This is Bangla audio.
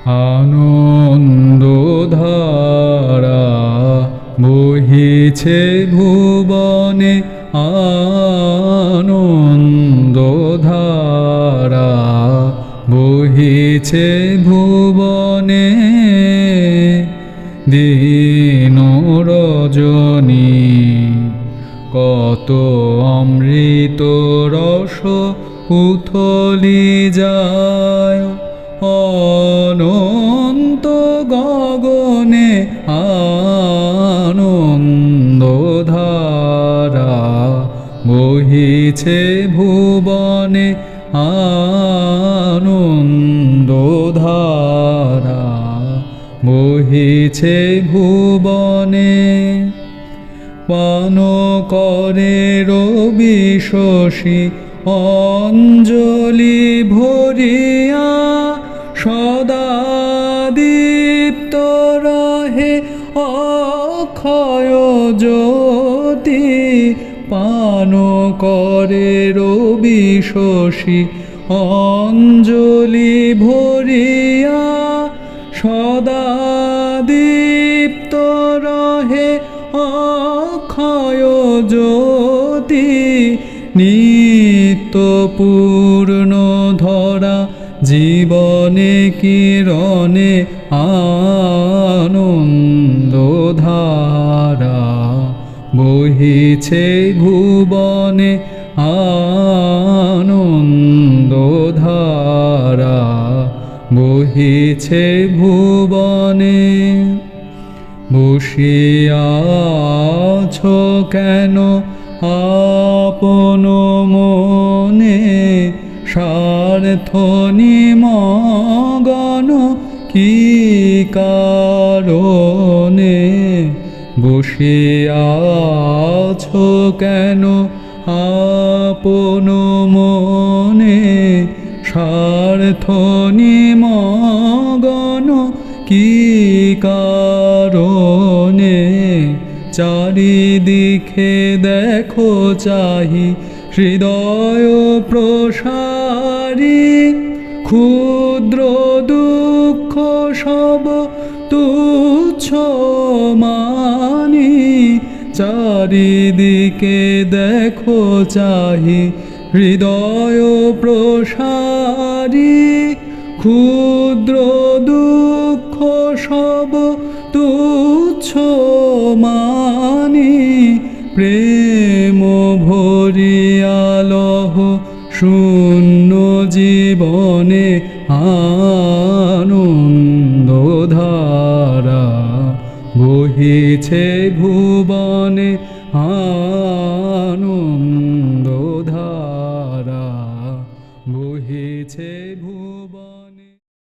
আনন্দধারা বহিছে ভুবনে, আনন্দধারা বহিছে ভুবনে। দিন রজনী কত অমৃত রস উথলি যায়, অনন্ত গগনে আনন্দধারা বহিছে ভুবনে, আনন্দধারা বহিছে ভুবনে। পান করে রবি শশী অঞ্জলি ভরিয়া, সদা দীপ্ত রহে অক্ষয় জ্যোতি। পান করে রবি শশী অঞ্জলি ভরিয়া, সদা দীপ্ত রহে অক্ষয় জ্যোতি। নিত্য পূর্ণ ধরা জীবনে কিরণে, আনন্দধারা বহিছে ভুবনে, আনন্দধারা বহিছে ভুবনে। বসিয়াছ কেন আপন মনে, স্বার্থ নিমগ্ন কি কারণে? বসিয়াছ কেন আপন মনে, স্বার্থ নিমগ্ন কি কারণে? চারিদিকে দেখো চাহি হৃদয় প্রসারী, ক্ষুদ্র দুঃখ সব তুচ্ছ মানি। চারিদিকে দেখো চাহি হৃদয় প্রসারী, ক্ষুদ্র দুঃখ সব তুচ্ছ মানি। প্রেম ভরিয়া লহ শূন্য জীবনে, আনন্দধারা বহিছে ভুবনে, আনন্দধারা।